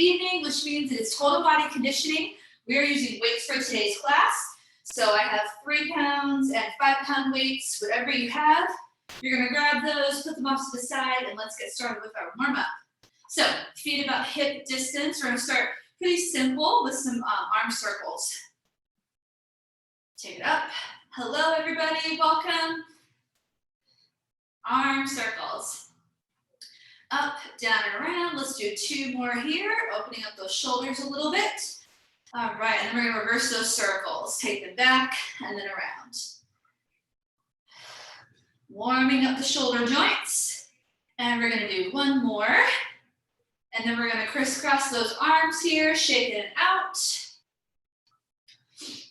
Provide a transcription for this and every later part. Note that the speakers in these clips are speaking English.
evening, which means it is total body conditioning. We are using weights for today's class. So I have 3 pounds and 5-pound weights, whatever you have. You're gonna grab those, put them off to the side, and let's get started with our warm-up. So feet about hip distance. We're gonna start pretty simple with some arm circles. Take it up. Hello, everybody, welcome. Arm circles. Up, down, and around. Let's do 2 more here, opening up those shoulders a little bit. All right, and then we're gonna reverse those circles. Take them back and then around. Warming up the shoulder joints. And we're gonna do 1 more. And then we're gonna crisscross those arms here, shake it out.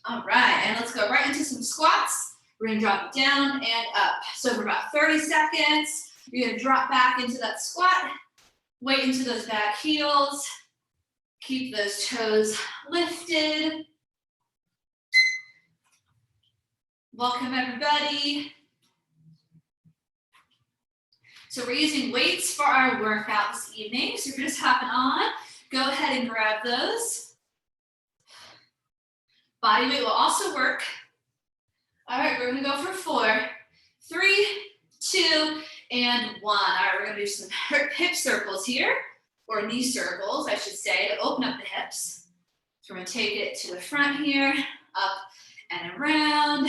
All right, and let's go right into some squats. We're gonna drop it down and up. So for about 30 seconds, you're gonna drop back into that squat, weight into those back heels, keep those toes lifted. Welcome, everybody. So we're using weights for our workout this evening. So if you're just hopping on, go ahead and grab those. Body weight will also work. All right, we're gonna go for 4, 3, 2, and 1. All right, we're gonna do some hip circles here, or knee circles, I should say, to open up the hips. So we're gonna take it to the front here, up and around.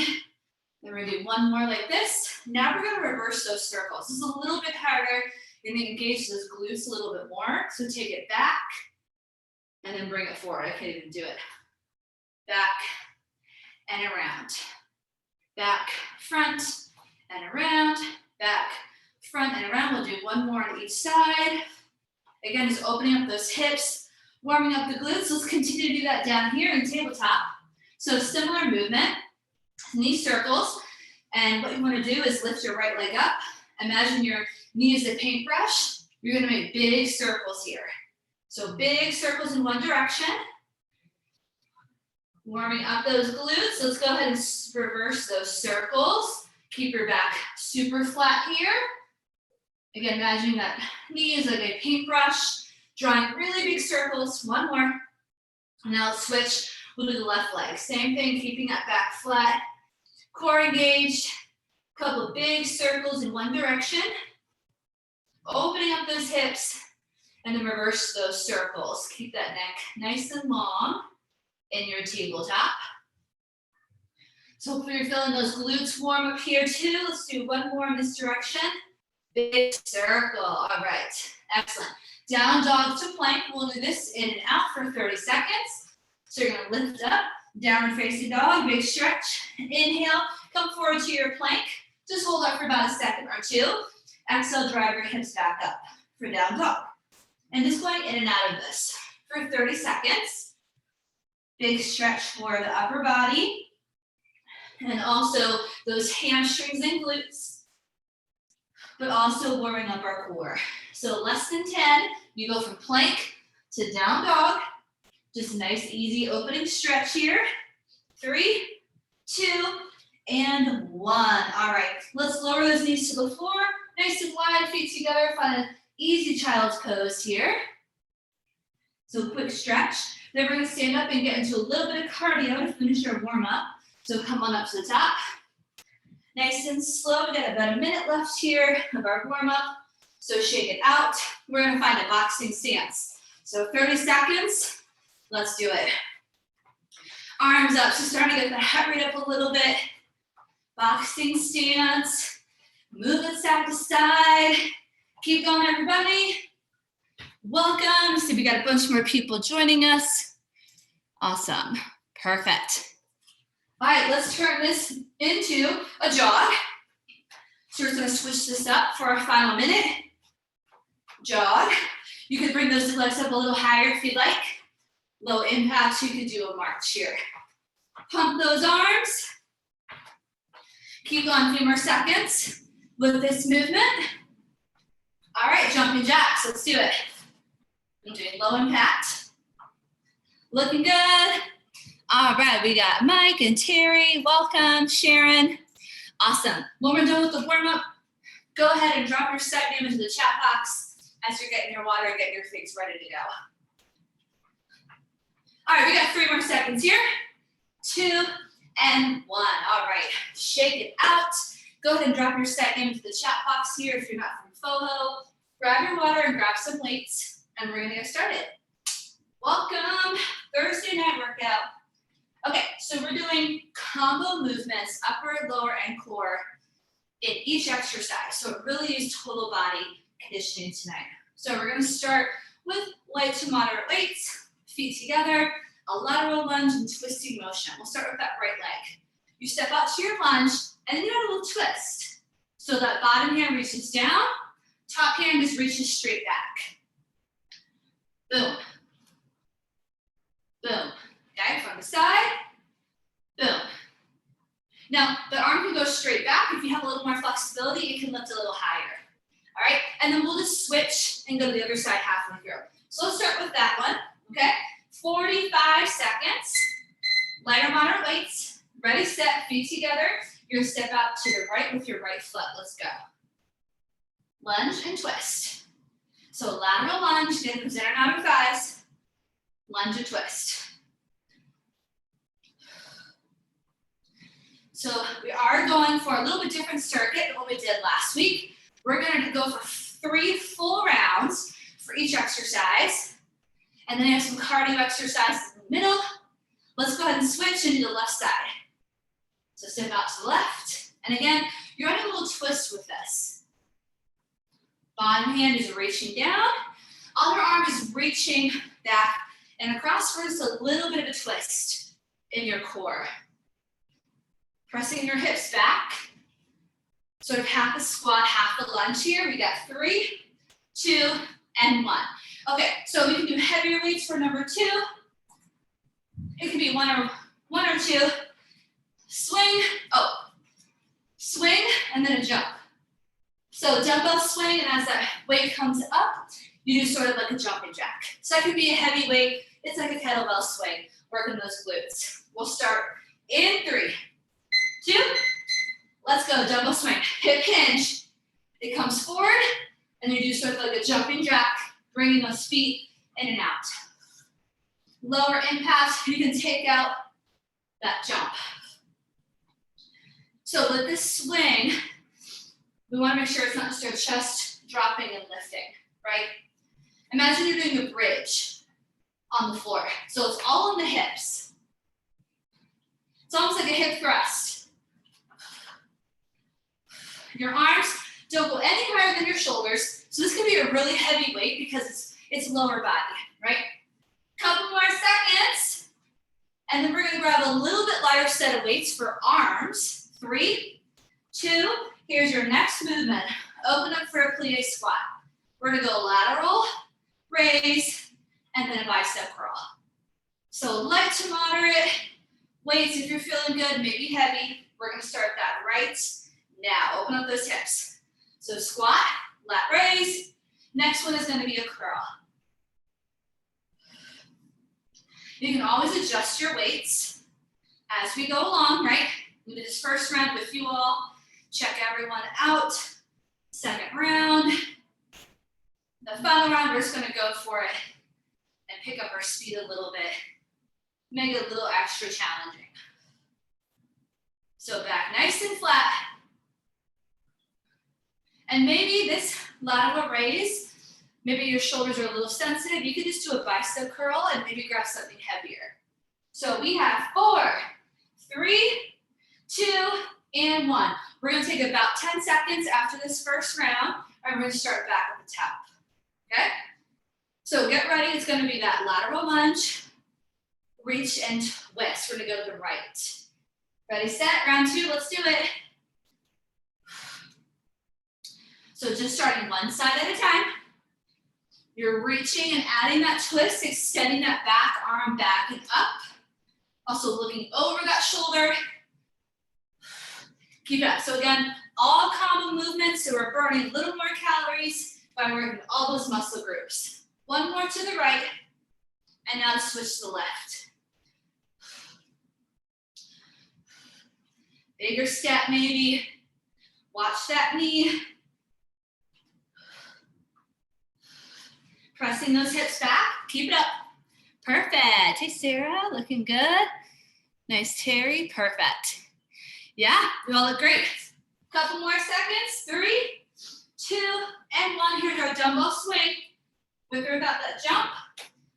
Then we're gonna do 1 more like this. Now we're gonna reverse those circles. This is a little bit harder. You're gonna engage those glutes a little bit more. So take it back and then bring it forward. I can't even do it. Back and around. Back, front, and around. Back, front, and around. We'll do 1 more on each side. Again, just opening up those hips, warming up the glutes. Let's continue to do that down here in tabletop. So similar movement, knee circles. And what you want to do is lift your right leg up. Imagine your knee is a paintbrush. You're going to make big circles here. So big circles in one direction. Warming up those glutes. Let's go ahead and reverse those circles. Keep your back super flat here. Again, imagining that knee is like a paintbrush, drawing really big circles. 1 more. Now let's switch. We'll do the left leg. Same thing, keeping that back flat. Core engaged. Couple of big circles in one direction. Opening up those hips and then reverse those circles. Keep that neck nice and long in your tabletop. So hopefully you're feeling those glutes warm up here too. Let's do 1 more in this direction. Big circle. All right, excellent. Down dog to plank. We'll do this in and out for 30 seconds. So you're gonna lift up, downward facing dog, big stretch. Inhale, come forward to your plank. Just hold up for about a second or 2. Exhale, drive your hips back up for down dog. And just going in and out of this for 30 seconds. Big stretch for the upper body. And also those hamstrings and glutes, but also warming up our core. So less than 10, you go from plank to down dog. Just a nice, easy opening stretch here. 3, 2, and 1. All right, let's lower those knees to the floor. Nice and wide, feet together. Find an easy child's pose here. So quick stretch. Then we're gonna stand up and get into a little bit of cardio to finish our warm up. So come on up to the top. Nice and slow. We got about a minute left here of our warm up. So shake it out. We're gonna find a boxing stance. So 30 seconds. Let's do it. Arms up. So starting to get the heart rate up a little bit. Boxing stance. Move it side to side. Keep going, everybody. Welcome. So we got a bunch more people joining us. Awesome. Perfect. All right, let's turn this into a jog. So we're gonna switch this up for our final minute. Jog. You could bring those legs up a little higher if you'd like. Low impact, you could do a march here. Pump those arms. Keep going a few more seconds with this movement. All right, jumping jacks, let's do it. I'm doing low impact. Looking good. All right, we got Mike and Terry. Welcome, Sharon. Awesome. When we're done with the warm-up, go ahead and drop your site name into the chat box as you're getting your water, get your things ready to go. All right, we got 3 more seconds here. 2 and 1. All right, shake it out. Go ahead and drop your set name into the chat box here if you're not from FOHO. Grab your water and grab some weights, and we're gonna get started. Welcome, Thursday night workout. Okay, so we're doing combo movements, upper, lower, and core in each exercise. So it really is total body conditioning tonight. So we're gonna start with light to moderate weights, feet together, a lateral lunge and twisting motion. We'll start with that right leg. You step out to your lunge and then you add a little twist. So that bottom hand reaches down, top hand just reaches straight back. Boom. Boom. Okay, from the side, boom. Now, the arm can go straight back. If you have a little more flexibility, it can lift a little higher. All right, and then we'll just switch and go to the other side halfway through. So let's start with that one, okay? 45 seconds, lighter, moderate weights, ready, set, feet together. You're gonna step out to the right with your right foot. Let's go. Lunge and twist. So lateral lunge, get those inner and outer thighs. Lunge and twist. So we are going for a little bit different circuit than what we did last week. We're gonna go for 3 full rounds for each exercise. And then you have some cardio exercises in the middle. Let's go ahead and switch into the left side. So step out to the left. And again, you're adding a little twist with this. Bottom hand is reaching down. Other arm is reaching back and across for just a little bit of a twist in your core. Pressing your hips back. Sort of half the squat, half the lunge here. We got 3, 2, and 1. Okay, so we can do heavier weights for number 2. It can be one or two. Swing, swing, and then a jump. So dumbbell swing, and as that weight comes up, you do sort of like a jumping jack. So that could be a heavy weight. It's like a kettlebell swing, working those glutes. We'll start in 3, 2, let's go, dumbbell swing. Hip hinge, it comes forward, and you do sort of like a jumping jack, bringing those feet in and out. Lower impact, you can take out that jump. So with this swing, we want to make sure it's not just our chest dropping and lifting, right? Imagine you're doing a bridge on the floor. So it's all in the hips. It's almost like a hip thrust. Your arms don't go any higher than your shoulders. So this can be a really heavy weight because it's lower body, right? Couple more seconds. And then we're gonna grab a little bit lighter set of weights for arms. 3, 2, here's your next movement. Open up for a plie squat. We're gonna go lateral, raise, and then a bicep curl. So light to moderate weights if you're feeling good, maybe heavy. We're gonna start that right now. Open up those hips. So squat, lat raise. Next one is gonna be a curl. You can always adjust your weights as we go along, right? We did this first round with you all. Check everyone out. Second round. The final round, we're just gonna go for it and pick up our speed a little bit. Make it a little extra challenging. So back nice and flat. And maybe this lateral raise, maybe your shoulders are a little sensitive. You could just do a bicep curl and maybe grab something heavier. So we have 4, 3, 2, and 1. We're gonna take about 10 seconds after this first round, and we're gonna start back at the top, okay? So get ready, it's gonna be that lateral lunge, reach and twist. We're gonna go to the right. Ready, set, round 2, let's do it. So just starting one side at a time. You're reaching and adding that twist, extending that back arm back and up. Also looking over that shoulder. Keep it up. So again, all combo movements, so we're burning a little more calories by working all those muscle groups. One more to the right, and now switch to the left. Bigger step maybe. Watch that knee. Pressing those hips back, keep it up. Perfect. Hey, Sarah, looking good. Nice, Terry, perfect. Yeah, we all look great. Couple more seconds, 3, 2, and 1. Here's our dumbbell swing. With or without that jump.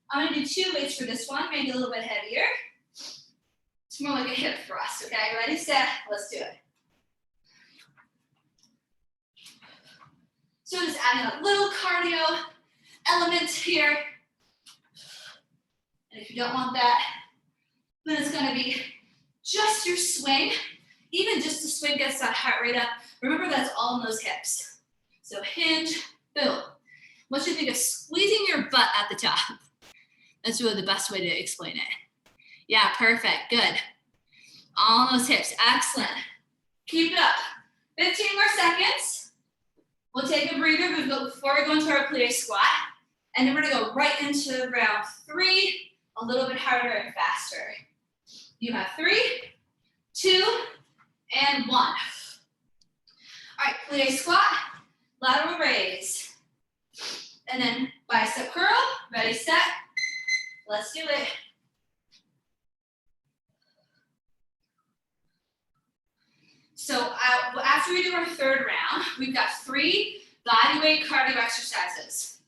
I'm gonna do 2 weights for this one, maybe a little bit heavier. It's more like a hip thrust, okay? Ready, set, let's do it. So just adding a little cardio element here. And if you don't want that, then it's gonna be just your swing. Even just the swing gets that heart rate up. Remember, that's all in those hips. So hinge, boom. What you think of squeezing your butt at the top? That's really the best way to explain it. Yeah, perfect, good. All those hips, excellent. Keep it up. 15 more seconds. We'll take a breather before we go into our plie squat. And then we're gonna go right into round 3, a little bit harder and faster. You have 3, 2, and 1. All right, plie squat, lateral raise. And then bicep curl, ready, set. Let's do it. So after we do our 3rd round, we've got 3 bodyweight cardio exercises.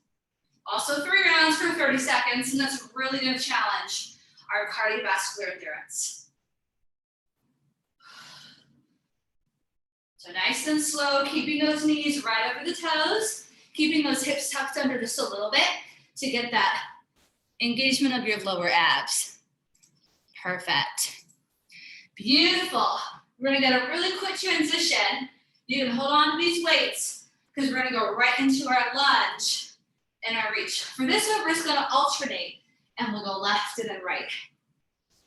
Also 3 rounds for 30 seconds, and that's really gonna challenge our cardiovascular endurance. So nice and slow, keeping those knees right over the toes, keeping those hips tucked under just a little bit to get that engagement of your lower abs. Perfect. Beautiful. We're gonna get a really quick transition. You can hold on to these weights because we're gonna go right into our lunge and our reach. For this one, we're just gonna alternate and we'll go left and then right.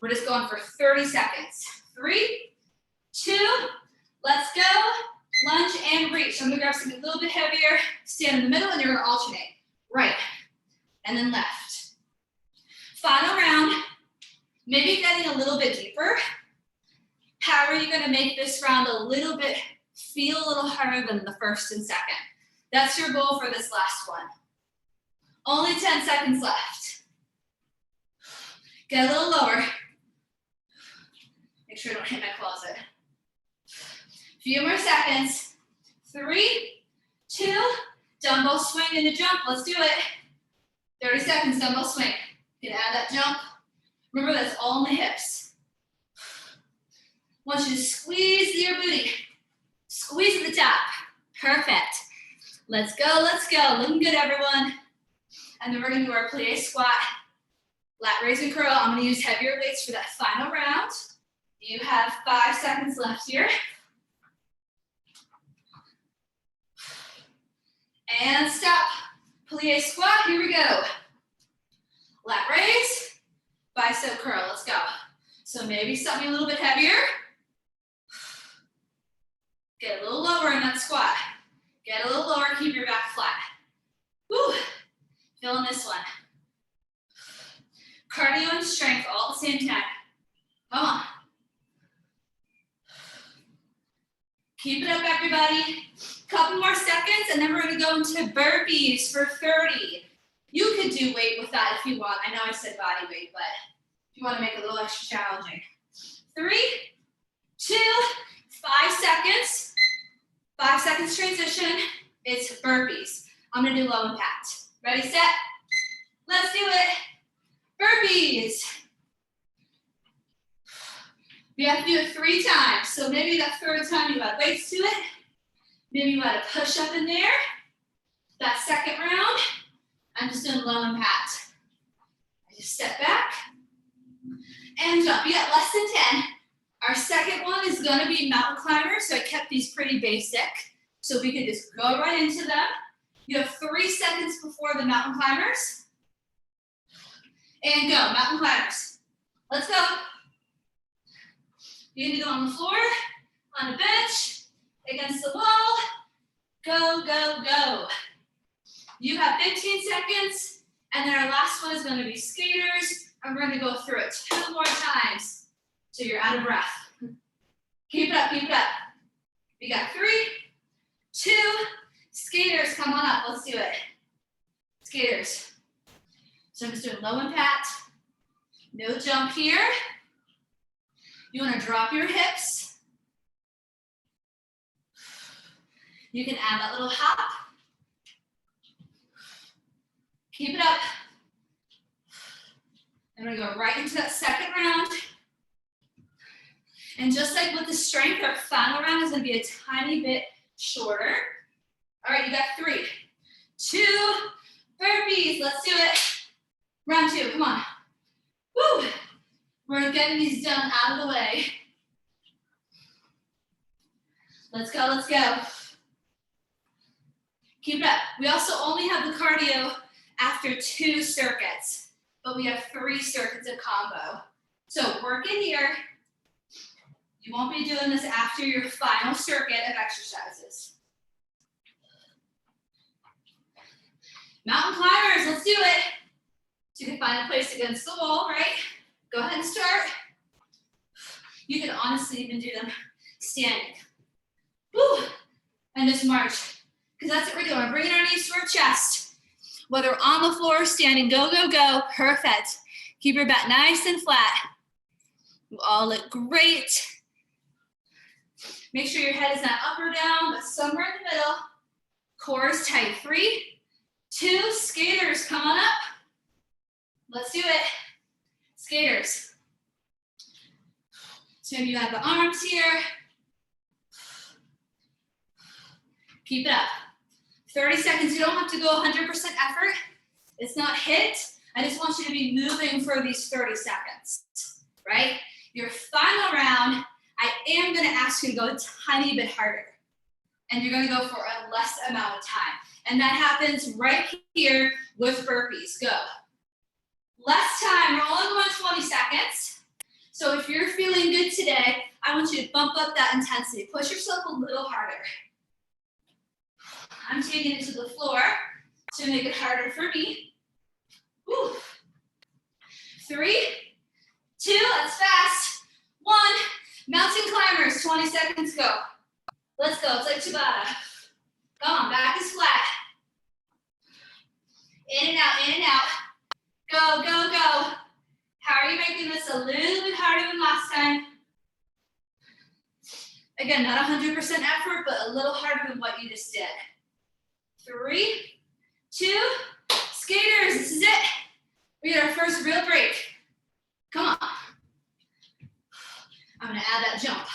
We're just going for 30 seconds. 3, 2, let's go. Lunge and reach. I'm gonna grab something a little bit heavier, stand in the middle, and you're gonna alternate. Right, and then left. Final round, maybe getting a little bit deeper. How are you gonna make this round a little bit, feel a little harder than the first and second? That's your goal for this last one. Only 10 seconds left. Get a little lower. Make sure I don't hit my closet. Few more seconds. 3, 2, dumbbell swing into jump. Let's do it. 30 seconds, dumbbell swing. You can add that jump. Remember, that's all in the hips. I want you to squeeze your booty. Squeeze at the top. Perfect. Let's go, let's go. Looking good, everyone. And then we're gonna do our plie squat, lat raise and curl. I'm gonna use heavier weights for that final round. You have 5 seconds left here. And stop. Plie squat, here we go. Lat raise, bicep curl, let's go. So maybe something a little bit heavier. Get a little lower in that squat. Get a little lower, keep your back flat. Woo, feeling this one. Cardio and strength all at the same time. Come on. Keep it up, everybody. Couple more seconds, and then we're gonna go into burpees for 30. You could do weight with that if you want. I know I said body weight, but if you wanna make it a little extra challenging. 3, 2, 5 seconds. 5 seconds transition. It's burpees. I'm gonna do low impact. Ready, set? Let's do it. Burpees. You have to do it 3 times. So maybe that 3rd time you add weights to it. Maybe you add a push up in there. That 2nd round, I'm just doing low impact. I just step back and jump. You got less than 10. Our 2nd one is gonna be mountain climbers. So I kept these pretty basic. So we could just go right into them. You have 3 seconds before the mountain climbers. And go, mountain climbers. Let's go. You can do it on the floor, on a bench, against the wall. Go, go, go. You have 15 seconds, and then our last one is going to be skaters, and we're going to go through it 2 more times till you're out of breath. Keep it up, keep it up. We got 3, 2, skaters, come on up, let's do it. Skaters. So I'm just doing low impact, No jump here. You want to drop your hips. You can add that little hop. Keep it up. And we're gonna go right into that second round. And just like with the strength, our final round is gonna be a tiny bit shorter. All right, you got 3, 2 burpees. Let's do it. Round 2, come on. Woo! We're getting these done out of the way. Let's go, let's go. Keep it up. We also only have the cardio after 2 circuits, but we have 3 circuits of combo. So work in here. You won't be doing this after your final circuit of exercises. Mountain climbers, let's do it. So you can find a place against the wall, right? Go ahead and start. You can honestly even do them standing. Woo! And just march, because that's what we're doing. We're bringing our knees to our chest. Whether on the floor or standing, go, go, go, perfect. Keep your back nice and flat. You all look great. Make sure your head is not up or down, but somewhere in the middle. Core is tight. 3, 2, skaters, come on up. Let's do it. Skaters. So maybe you have the arms here. Keep it up. 30 seconds, you don't have to go 100% effort. It's not hit. I just want you to be moving for these 30 seconds, right? Your final round, I am gonna ask you to go a tiny bit harder. And you're gonna go for a less amount of time. And that happens right here with burpees. Go. Less time, we're only going 20 seconds. So if you're feeling good today, I want you to bump up that intensity. Push yourself a little harder. I'm taking it to the floor to make it harder for me. Woo. 3, 2, that's fast. 1, mountain climbers, 20 seconds, go. Let's go, it's like Tabata. Come on, back is flat. In and out, in and out. Go, go, go. How are you making this a little bit harder than last time? Again, not 100% effort, but a little harder than what you just did. 3, 2, skaters, this is it. We get our first real break. Come on. I'm gonna add that jump.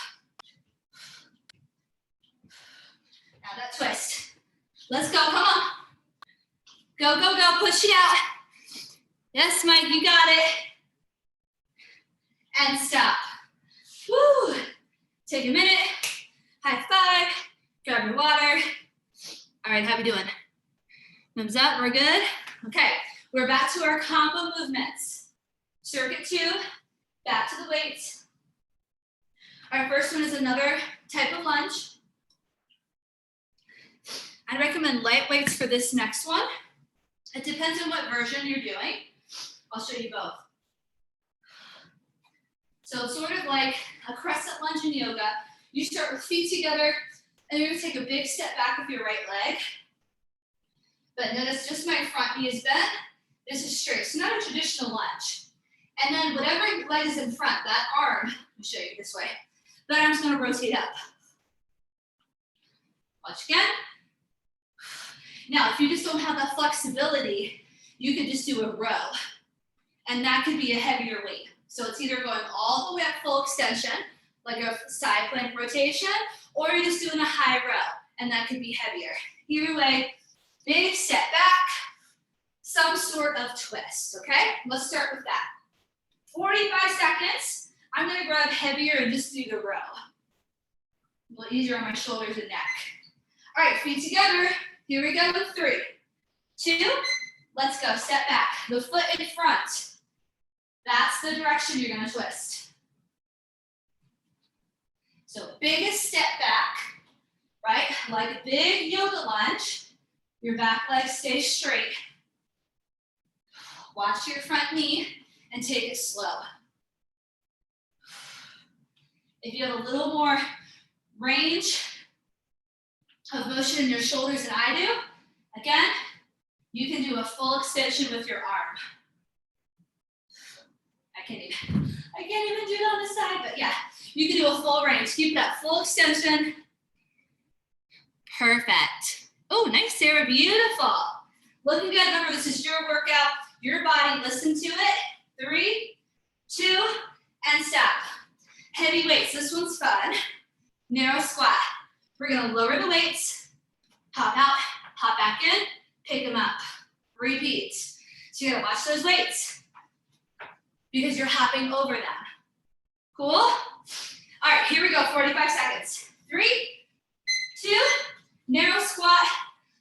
Add that twist. Let's go, come on. Go, go, go, push it out. Yes, Mike, you got it. And stop. Woo. Take a minute, high five, grab your water. All right, how we doing? Thumbs up, we're good? Okay, we're back to our combo movements. Circuit 2, back to the weights. Our first one is another type of lunge. I'd recommend light weights for this next one. It depends on what version you're doing. I'll show you both. So it's sort of like a crescent lunge in yoga. You start with feet together, and you're gonna take a big step back with your right leg. But notice just my front knee is bent. This is straight, so not a traditional lunge. And then whatever leg is in front, that arm, let me show you this way, that arm's gonna rotate up. Watch again. Now, if you just don't have that flexibility, you could just do a row. And that could be a heavier weight. So it's either going all the way up full extension, like a side plank rotation, or you're just doing a high row, and that could be heavier. Either way, big step back, some sort of twist, okay? Let's start with that. 45 seconds, I'm gonna grab heavier and just do the row. A little easier on my shoulders and neck. All right, feet together, here we go with 3, 2, let's go, step back. The foot in front. That's the direction you're gonna twist. So biggest step back, right? Like a big yoga lunge. Your back leg stays straight. Watch your front knee and take it slow. If you have a little more range of motion in your shoulders than I do, again, you can do a full extension with your arm. I can can't even do it on this side, but yeah, you can do a full range. Keep that full extension. Perfect. Oh, nice, Sarah, beautiful. Looking good. Remember, this is your workout, your body. Listen to it. 3, 2, and stop. Heavy weights. This one's fun. Narrow squat. We're gonna lower the weights, hop out, hop back in, pick them up. Repeat. So you gotta watch those weights because you're hopping over them. Cool? All right, here we go, 45 seconds. 3, 2, narrow squat.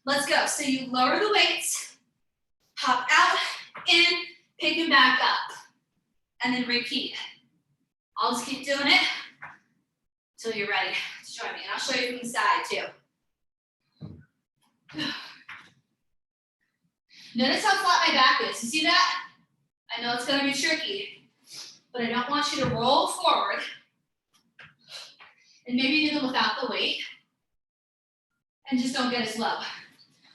Let's go. So you lower the weights, hop out, in, pick them back up, and then repeat. I'll just keep doing it until you're ready to join me. And I'll show you from the side too. Notice how flat my back is. You see that? I know it's gonna be tricky, but I don't want you to roll forward and maybe do them without the weight and just don't get as low.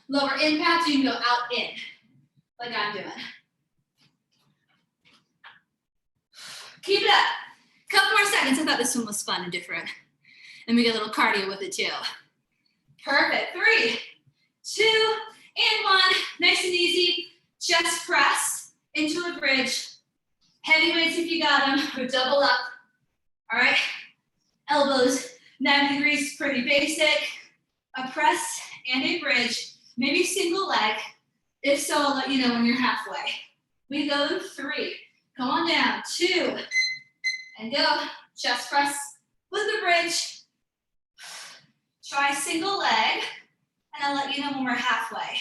Lower impact, you can go out in, like I'm doing. Keep it up. Couple more seconds. I thought this one was fun and different. And we get a little cardio with it too. Perfect. 3, 2, and 1. Nice and easy. Chest press into a bridge. Heavy weights if you got them, or double up. All right. Elbows 90 degrees, pretty basic. A press and a bridge. Maybe single leg. If so, I'll let you know when you're halfway. We go 3. Come on down. 2. And go. Chest press with the bridge. Try single leg. And I'll let you know when we're halfway.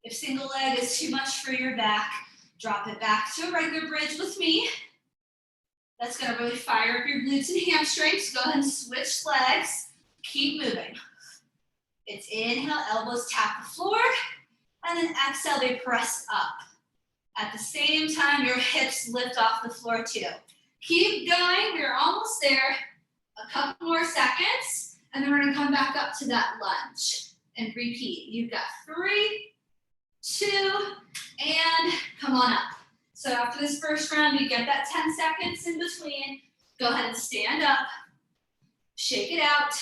If single leg is too much for your back, drop it back to a regular bridge with me. That's gonna really fire up your glutes and hamstrings. Go ahead and switch legs. Keep moving. It's inhale, elbows tap the floor, and then exhale, they press up. At the same time, your hips lift off the floor too. Keep going, we're almost there. A couple more seconds, and then we're gonna come back up to that lunge and repeat. You've got 3, 2, and come on up. So after this first round, you get that 10 seconds in between. Go ahead and stand up, shake it out.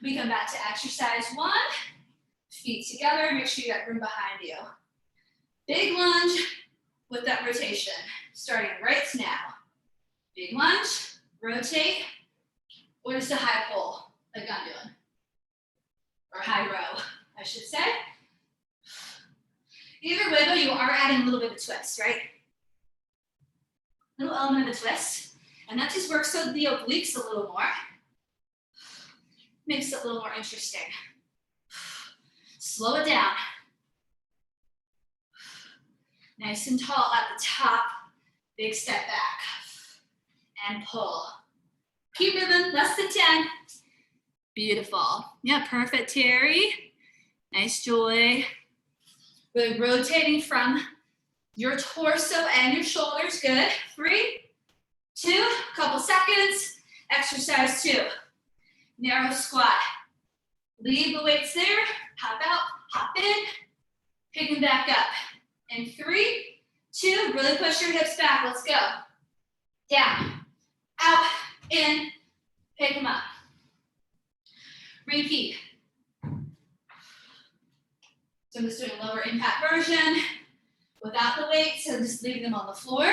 We come back to exercise 1. Feet together, make sure you got room behind you. Big lunge with that rotation, starting right now. Big lunge, rotate, or just a high pull, like I'm doing. Or high row, I should say. Either way though, you are adding a little bit of twist, right? Little element of a twist. And that just works so the obliques a little more. Makes it a little more interesting. Slow it down. Nice and tall at the top. Big step back. And pull. Keep moving, less than 10. Beautiful. Yeah, perfect, Terry. Nice, Joy. Really rotating from your torso and your shoulders. Good. 3, 2, couple seconds. Exercise 2. Narrow squat. Leave the weights there. Hop out, hop in. Pick them back up. In 3, 2, really push your hips back. Let's go. Down, out, in, pick them up. Repeat. So I'm just doing a lower impact version without the weight, so just leave them on the floor.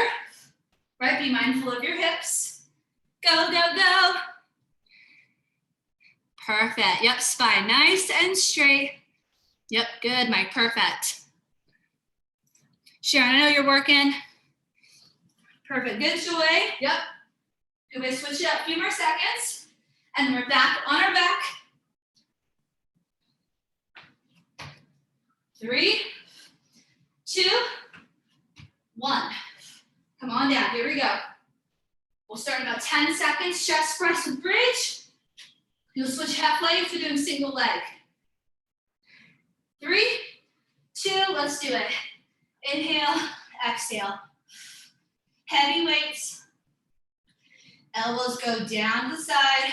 Right, be mindful of your hips. Go, go, go. Perfect, yep, spine nice and straight. Yep, good, Mike, perfect. Sharon, I know you're working. Perfect, good, Joy, yep. Good way to switch it up, a few more seconds. And we're back on our back. 3, 2, 1. Come on down, here we go. We'll start in about 10 seconds, chest press with bridge. You'll switch halfway if you're doing single leg. 3, 2, let's do it. Inhale, exhale. Heavy weights. Elbows go down to the side,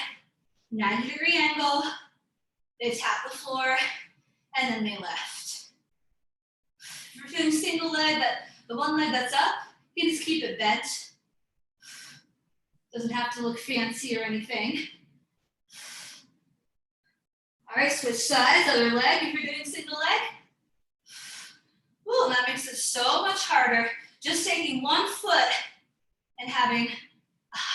90-degree angle. They tap the floor, and then they lift. If you're doing single leg, that The one leg that's up, you can just keep it bent. Doesn't have to look fancy or anything. All right, switch sides, other leg if you're doing single leg. Ooh, that makes it so much harder. Just taking one foot and having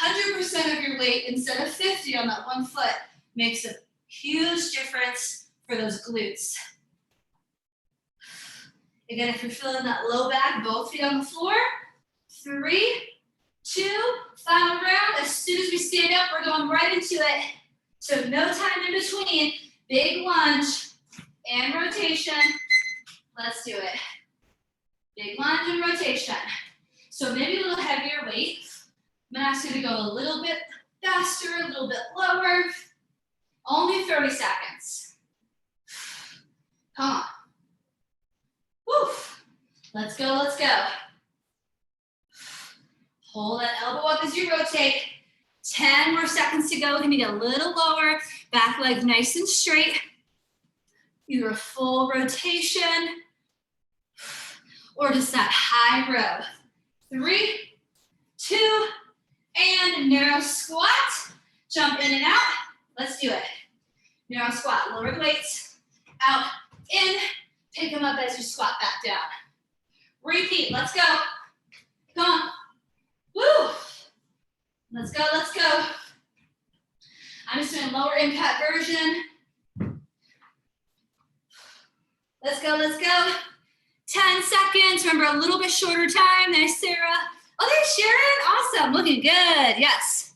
100% of your weight instead of 50 on that one foot makes a huge difference for those glutes. Again, if you're feeling that low back, both feet on the floor. 3, 2, final round. As soon as we stand up, we're going right into it. So no time in between. Big lunge and rotation. Let's do it. Big lunge and rotation. So maybe a little heavier weight. I'm gonna ask you to go a little bit faster, a little bit lower. Only 30 seconds. Come on. Woo. Let's go, let's go. Hold that elbow up as you rotate. 10 more seconds to go. We're gonna get a little lower. Back leg nice and straight. Either a full rotation or just that high row. 3, 2, and narrow squat. Jump in and out. Let's do it. Narrow squat, lower the weights, out, in, pick them up as you squat back down. Repeat, let's go. Come on. Woo. Let's go, let's go. I'm just doing lower impact version. Let's go, let's go. 10 seconds, remember a little bit shorter time. There's Sarah. Oh, there's Sharon, awesome, looking good, yes.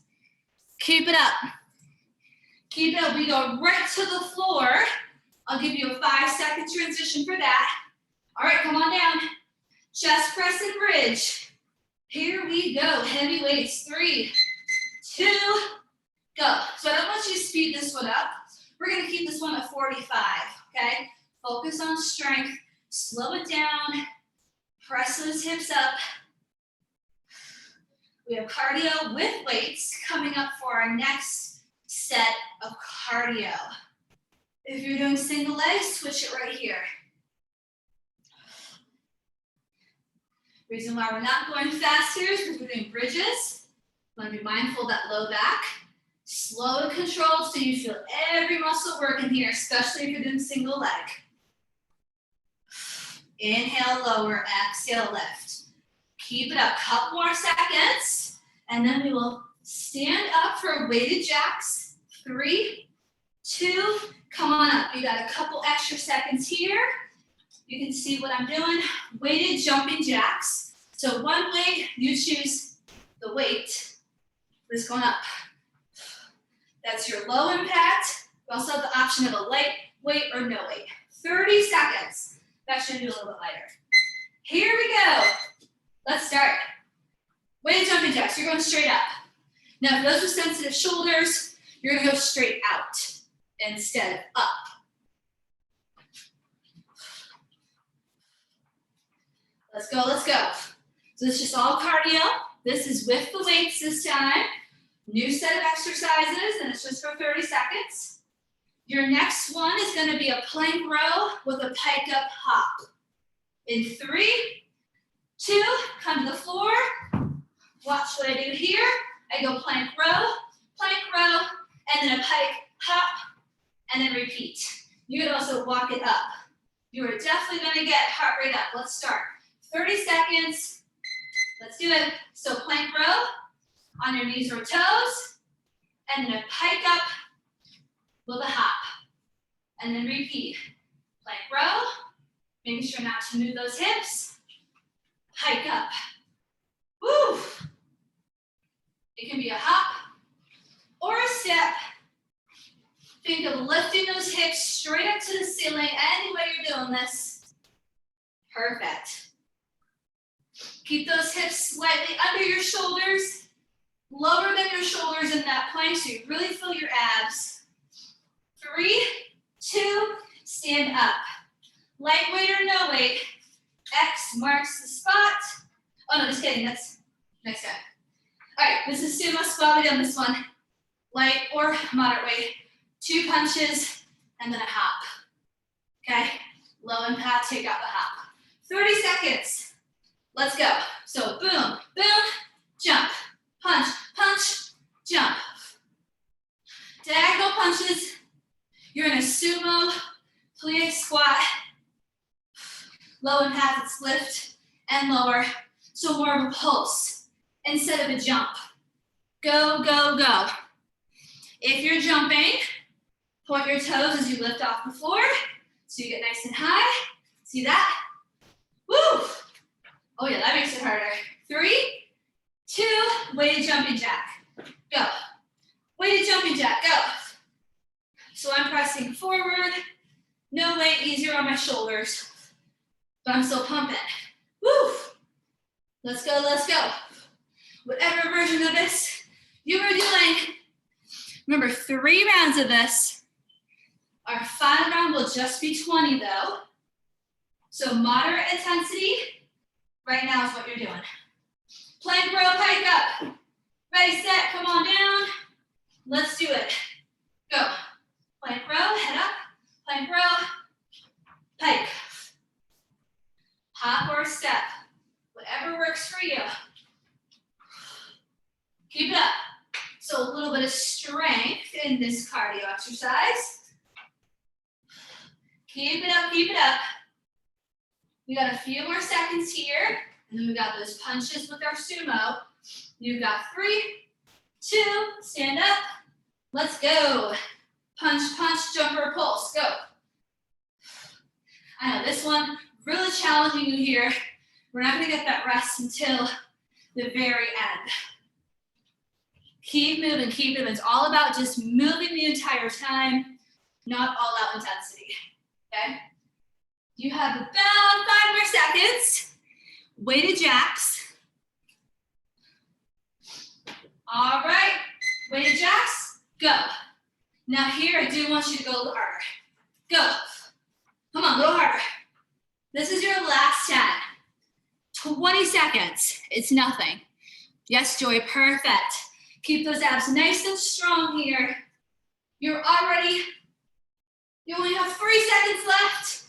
Keep it up. Keep it up, we go right to the floor. I'll give you a 5-second transition for that. All right, come on down. Chest press and bridge. Here we go, heavy weights, 3, 2, go. So I don't want you to speed this one up. We're gonna keep this one at 45, okay? Focus on strength, slow it down, press those hips up. We have cardio with weights coming up for our next set of cardio. If you're doing single leg, switch it right here. Reason why we're not going fast here is because we're doing bridges. We want to be mindful of that low back. Slow and controlled so you feel every muscle working here, especially if you're doing single leg. Inhale, lower, exhale, lift. Keep it up, couple more seconds, and then we will stand up for weighted jacks. 3, 2, come on up. You got a couple extra seconds here. You can see what I'm doing. Weighted jumping jacks. So one weight, you choose the weight. This going up. That's your low impact. You also have the option of a light weight or no weight. 30 seconds. That should do a little bit lighter. Here we go. Let's start. Weighted jumping jacks. You're going straight up. Now, for those with sensitive shoulders, you're going to go straight out instead of up. Let's go, let's go. So it's just all cardio. This is with the weights this time. New set of exercises, and it's just for 30 seconds. Your next one is going to be a plank row with a pike up hop. In 3, 2, come to the floor. Watch what I do here. I go plank row, and then a pike hop, and then repeat. You could also walk it up. You are definitely going to get heart rate up. Let's start. 30 seconds. Let's do it. So plank row on your knees or toes, and then a pike up with a hop. And then repeat. Plank row, making sure not to move those hips. Pike up. Woo! It can be a hop or a step. Think of lifting those hips straight up to the ceiling any way you're doing this. Perfect. Keep those hips slightly under your shoulders, lower than your shoulders in that plank so you really feel your abs. 3, 2, stand up. Lightweight or no weight. X marks the spot. Oh no, just kidding, that's next time. All right, this is sumo squat. We've done this one. Light or moderate weight. 2 punches and then a hop. Okay, low impact, take out the hop. 30 seconds. Let's go. So boom, boom, jump, punch, punch, jump. Diagonal punches. You're in a sumo plie squat. Low impact, it's lift and lower. So more of a pulse instead of a jump. Go, go, go. If you're jumping, point your toes as you lift off the floor so you get nice and high. See that? Woo! Oh yeah, that makes it harder. 3, 2, weighted jumping jack. Go. Weighted jumping jack, go. So I'm pressing forward. No weight, easier on my shoulders. But I'm still pumping. Woo! Let's go, let's go. Whatever version of this you were doing. Remember, 3 rounds of this. Our final round will just be 20 though. So moderate intensity, right now is what you're doing. Plank row, pike up. Ready, set, come on down. Let's do it. Go. Plank row, head up. Plank row, pike. Hop or step, whatever works for you. Keep it up. So a little bit of strength in this cardio exercise. Keep it up, keep it up. We got a few more seconds here, and then we got those punches with our sumo. You've got 3, 2, stand up. Let's go. Punch, punch, jumper, pulse, go. I know this one, really challenging you here. We're not gonna get that rest until the very end. Keep moving, keep moving. It's all about just moving the entire time, not all out intensity, okay? You have about 5 more seconds. Weighted jacks. All right, weighted jacks, go. Now here, I do want you to go a little harder. Go. Come on, a little harder. This is your last 10. 20 seconds, it's nothing. Yes, Joy, perfect. Keep those abs nice and strong here. You only have 3 seconds left.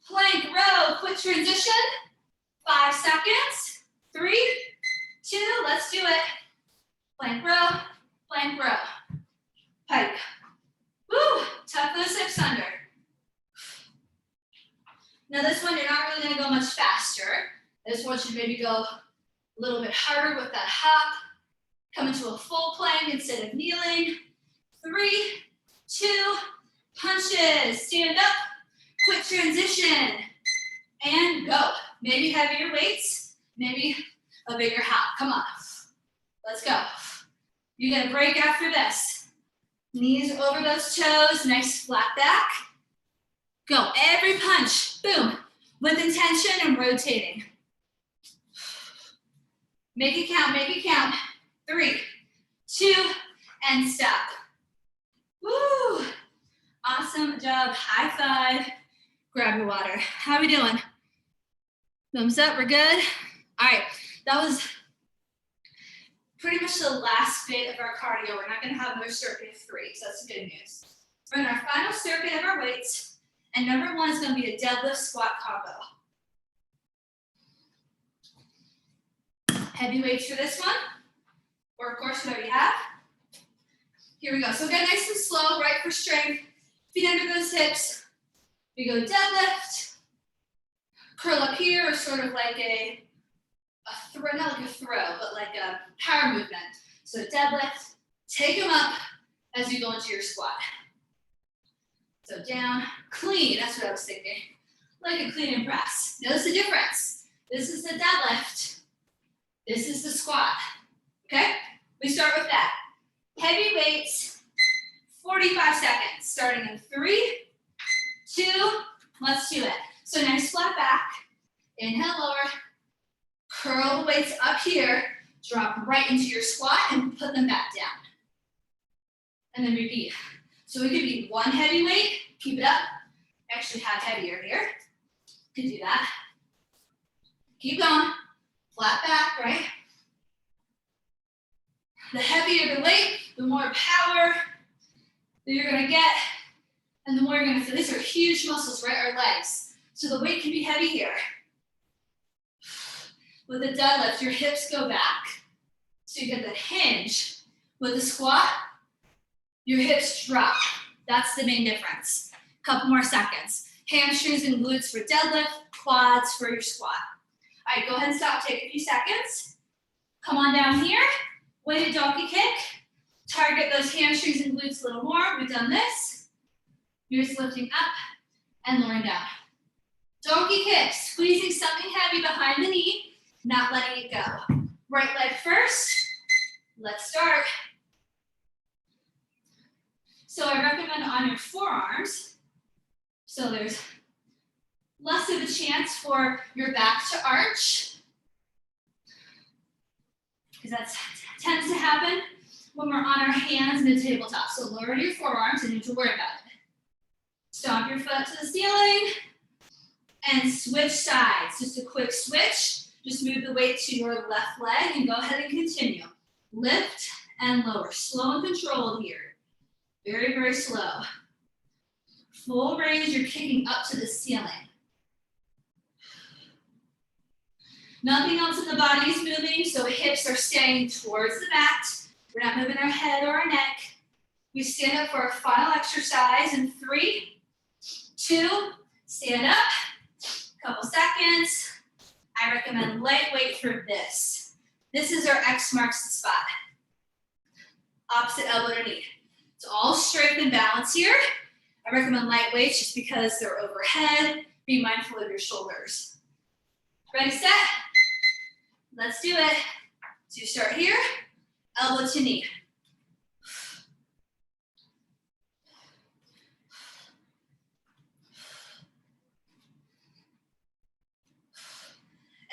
Plank row, quick transition. 5 seconds. 3, 2, let's do it. Plank row, pike. Woo, tuck those hips under. Now this one, you're not really gonna go much faster. I just want you to maybe go a little bit harder with that hop. Come into a full plank instead of kneeling. 3, 2, punches, stand up, quick transition, and go. Maybe heavier weights, maybe a bigger hop. Come on, let's go. You get a break after this. Knees over those toes, nice flat back. Go, every punch, boom, with intention and rotating. Make it count, make it count. 3, 2, and stop. Woo! Awesome job, high five. Grab your water. How are we doing? Thumbs up, we're good? All right, that was pretty much the last bit of our cardio. We're not gonna have another circuit of 3, so that's good news. We're in our final circuit of our weights, and number 1 is gonna be a deadlift squat combo. Heavy weights for this one, or of course whatever you have. Here we go, so get nice and slow, right for strength. Feet under those hips. We go deadlift, curl up here, or sort of like a throw, not like a throw, but like a power movement. So deadlift, take them up as you go into your squat. So down, clean, that's what I was thinking. Like a clean and press. Notice the difference. This is the deadlift. This is the squat, okay? We start with that. Heavy weights, 45 seconds, starting in 3, 2, let's do it. So nice flat back, inhale lower, curl the weights up here, drop right into your squat and put them back down. And then repeat. So it could be 1 heavy weight, keep it up. Actually have heavier here. Could do that. Keep going, flat back, right? The heavier the weight, the more power that you're gonna get, and the more you're gonna feel. These are huge muscles, right? Our legs. So the weight can be heavy here. With a deadlift, your hips go back. So you get the hinge. With a squat, your hips drop. That's the main difference. Couple more seconds. Hamstrings and glutes for deadlift, quads for your squat. All right, go ahead and stop. Take a few seconds. Come on down here. Weighted donkey kick. Target those hamstrings and glutes a little more. We've done this. You're just lifting up and lowering down. Donkey kick, squeezing something heavy behind the knee, not letting it go. Right leg first. Let's start. So I recommend on your forearms, so there's less of a chance for your back to arch, because that tends to happen when we're on our hands in the tabletop. So lower your forearms, and you don't have to worry about it. Stomp your foot to the ceiling, and switch sides. Just a quick switch. Just move the weight to your left leg, and go ahead and continue. Lift and lower. Slow and controlled here. Very, very slow. Full range, you're kicking up to the ceiling. Nothing else in the body is moving, so hips are staying towards the mat. We're not moving our head or our neck. We stand up for our final exercise in 3, 2, stand up. Couple seconds. I recommend lightweight for this. This is our X marks the spot. Opposite elbow to knee. It's all strength and balance here. I recommend lightweights just because they're overhead. Be mindful of your shoulders. Ready, set? Let's do it. So you start here, elbow to knee.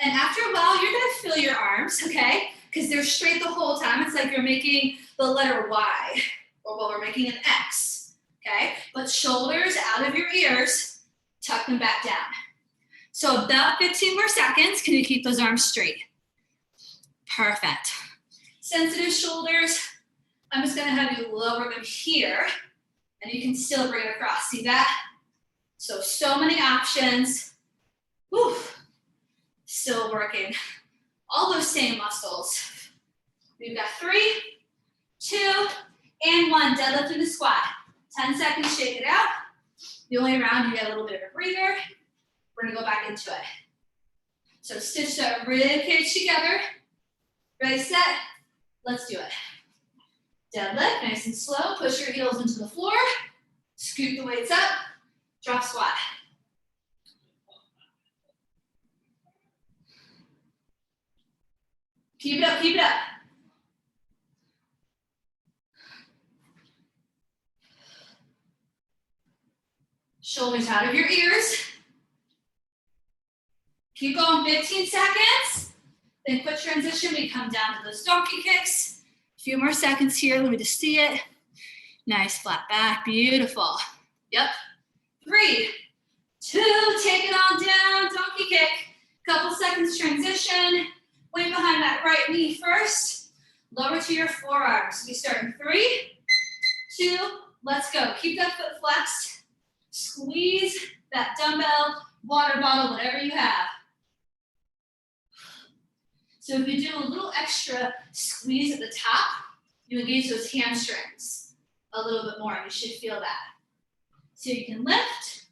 And after a while, you're gonna feel your arms, okay? Because they're straight the whole time. It's like you're making the letter Y, or well, we're making an X, okay? But shoulders out of your ears, tuck them back down. So about 15 more seconds. Can you keep those arms straight? Perfect. Sensitive shoulders, I'm just gonna have you lower them here, and you can still bring it across. See that? So many options. Whew. Still working all those same muscles. We've got 3, 2, and 1. Deadlift in the squat. 10 seconds, shake it out. The only round, you get a little bit of a breather. We're gonna go back into it. So stitch that rib cage together. Ready, set, let's do it. Deadlift, nice and slow. Push your heels into the floor. Scoop the weights up. Drop squat. Keep it up, keep it up. Shoulders out of your ears. Keep going, 15 seconds. Then quick transition, we come down to those donkey kicks. A few more seconds here, let me just see it. Nice, flat back, beautiful. Yep. 3, 2, take it on down, donkey kick. Couple seconds transition. Weight behind that right knee first. Lower to your forearms. We start in 3, 2, let's go. Keep that foot flexed. Squeeze that dumbbell, water bottle, whatever you have. So if you do a little extra squeeze at the top, you engage those hamstrings a little bit more. You should feel that. So you can lift,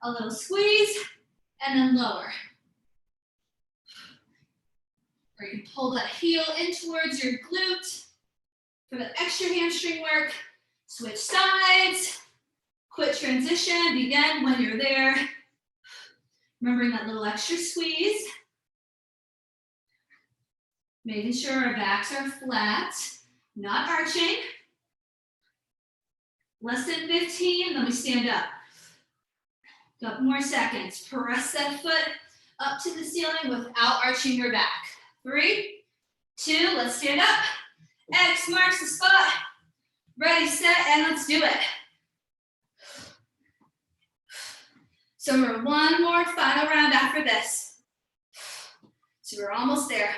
a little squeeze, and then lower. Or you can pull that heel in towards your glute for that extra hamstring work. Switch sides, quick transition, begin when you're there. Remembering that little extra squeeze. Making sure our backs are flat, not arching. Less than 15, then we stand up. Couple more seconds. Press that foot up to the ceiling without arching your back. 3, 2, let's stand up. X marks the spot. Ready, set, and let's do it. So we're one more final round after this. So we're almost there.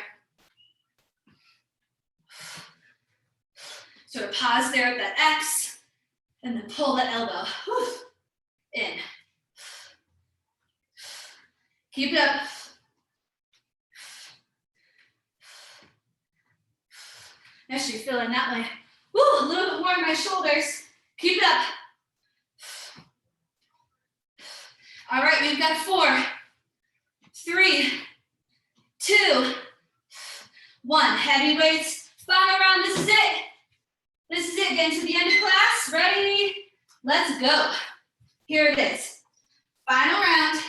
Sort of pause there at that X, and then pull that elbow in. Keep it up. feeling that way. Woo, a little bit more in my shoulders. Keep it up. All right, we've got 4, 3, 2, 1. Heavy weights, final round, this is it. This is it, getting to the end of class. Ready? Let's go. Here it is. Final round.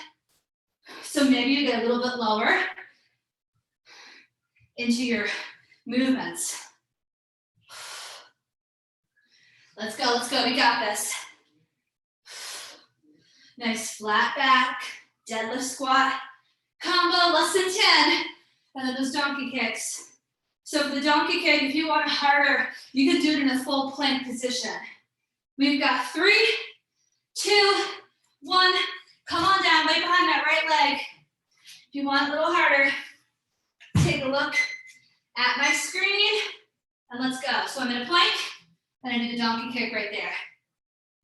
So maybe you get a little bit lower into your movements. Let's go, we got this. Nice flat back, deadlift squat, combo less than 10, and then those donkey kicks. So for the donkey kick, if you want it harder, you can do it in a full plank position. We've got 3, 2, 1, come on down, right behind that right leg. If you want a little harder, take a look at my screen, and let's go. So I'm in a plank, and I do the donkey kick right there.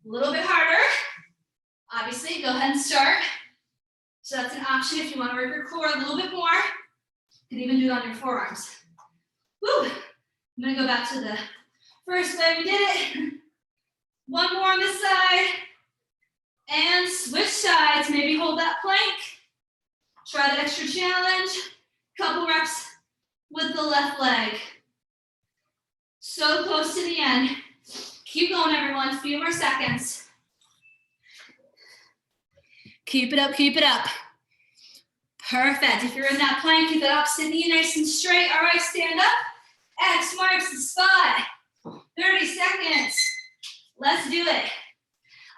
A little bit harder. Obviously, go ahead and start. So that's an option if you want to work your core a little bit more. You can even do it on your forearms. Woo! I'm gonna go back to the first way we did it. One more on this side. And switch sides, maybe hold that plank. Try that extra challenge. Couple reps with the left leg. So close to the end. Keep going, everyone, a few more seconds. Keep it up, keep it up. Perfect, if you're in that plank, keep that opposite knee nice and straight. All right, stand up. X marks the spot. 30 seconds. Let's do it.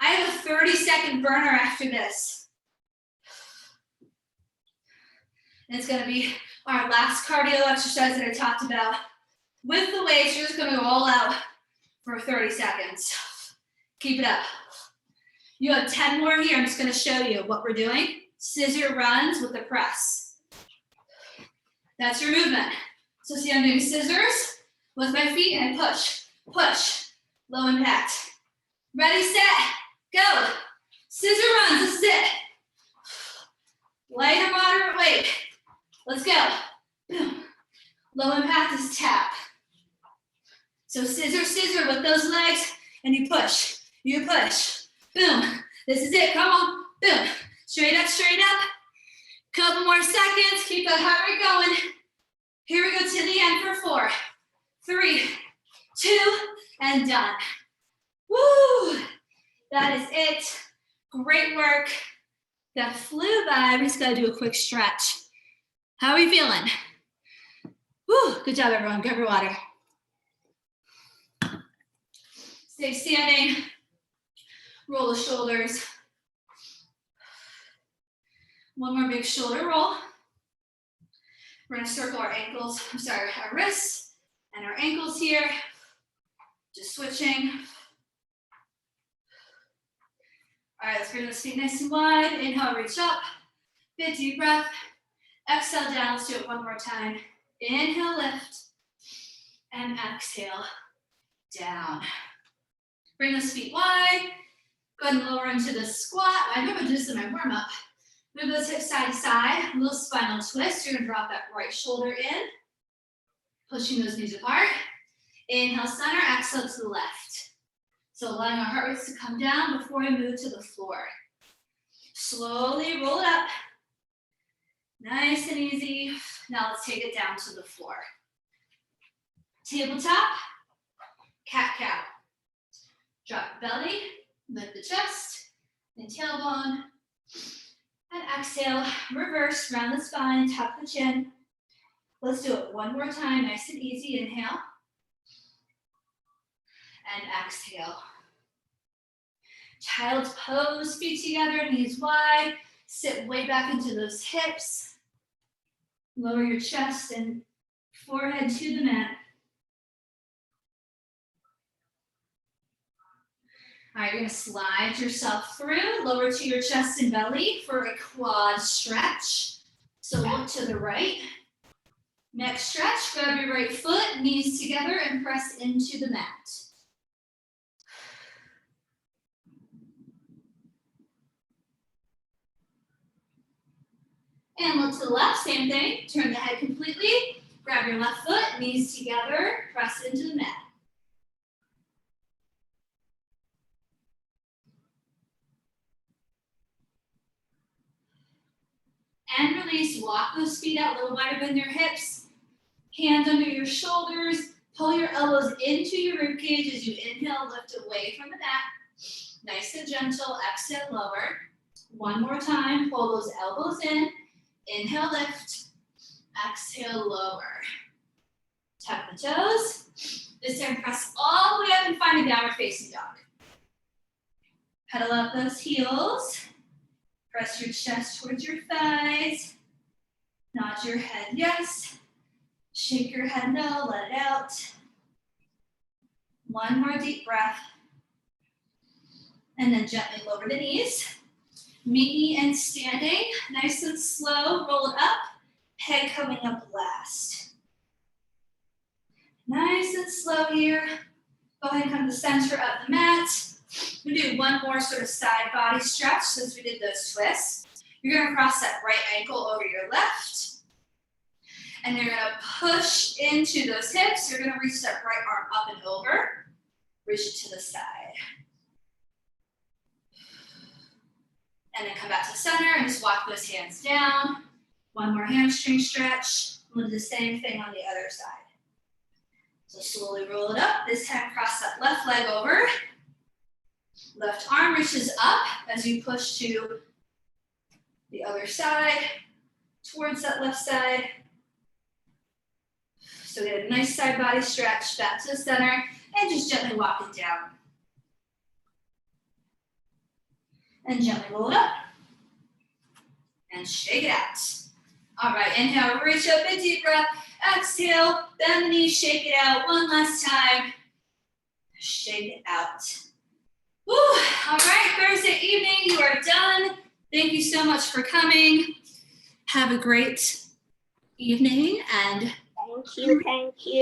I have a 30-second burner after this. And it's gonna be our last cardio exercise that I talked about. With the weights, you're just gonna go all out for 30 seconds. Keep it up. You have 10 more here. I'm just gonna show you what we're doing. Scissor runs with the press. That's your movement. So see, I'm doing scissors with my feet and I push, push, low impact. Ready, set, go. Scissor runs, this is it. Light or moderate weight. Let's go. Boom. Low impact is tap. So scissor, scissor with those legs, and you push, boom. This is it, come on, boom. Straight up, couple more seconds, keep that heart rate going. Here we go to the end for 4, 3, 2, and done. Woo, that is it. Great work. That flew by. We just gotta do a quick stretch. How are we feeling? Woo, good job, everyone. Grab your water. Stay standing. Roll the shoulders. One more big shoulder roll. We're gonna circle our ankles, our wrists and our ankles here. Just switching. All right, let's bring those feet nice and wide. Inhale, reach up. Big deep breath. Exhale down, let's do it one more time. Inhale, lift. And exhale, down. Bring those feet wide. Go ahead and lower into the squat. I normally do this in my warm up. Move those hips side to side, a little spinal twist. You're gonna drop that right shoulder in, pushing those knees apart. Inhale, center, exhale to the left. So allowing our heart rates to come down before we move to the floor. Slowly roll it up. Nice and easy. Now let's take it down to the floor. Tabletop, cat-cow. Drop belly, lift the chest, and tailbone. And exhale, reverse, round the spine, tuck the chin. Let's do it one more time, nice and easy. Inhale. And exhale. Child's pose, feet together, knees wide. Sit way back into those hips. Lower your chest and forehead to the mat. All right, you're gonna slide yourself through, lower to your chest and belly for a quad stretch. So look to the right. Next stretch, grab your right foot, knees together, and press into the mat. And look to the left, same thing. Turn the head completely, Grab your left foot, knees together, press into the mat. And release, walk those feet out a little wider than your hips. Hands under your shoulders, pull your elbows into your ribcage as you inhale, lift away from the mat. Nice and gentle, exhale, lower. One more time, pull those elbows in, inhale, lift, exhale, lower. Tuck the toes. This time, press all the way up and find a downward facing dog. Pedal up those heels. Press your chest towards your thighs. Nod your head yes. Shake your head no, let it out. One more deep breath. And then gently lower the knees. Meet me in standing. Nice and slow, roll it up. Head coming up last. Nice and slow here. Go ahead and come to the center of the mat. We'll do one more sort of side body stretch since we did those twists. You're gonna cross that right ankle over your left. And you're gonna push into those hips. You're gonna reach that right arm up and over. Reach it to the side. And then come back to the center and just walk those hands down. One more hamstring stretch. We'll do the same thing on the other side. So slowly roll it up. This time cross that left leg over. Left arm reaches up as you push to the other side, towards that left side. So get a nice side body stretch, back to the center, and just gently walk it down. And gently roll it up. And shake it out. All right, inhale, reach up, big deep breath. Exhale, bend the knees, shake it out. One last time. Shake it out. Woo. All right, Thursday evening, you are done. Thank you so much for coming. Have a great evening and Thank you.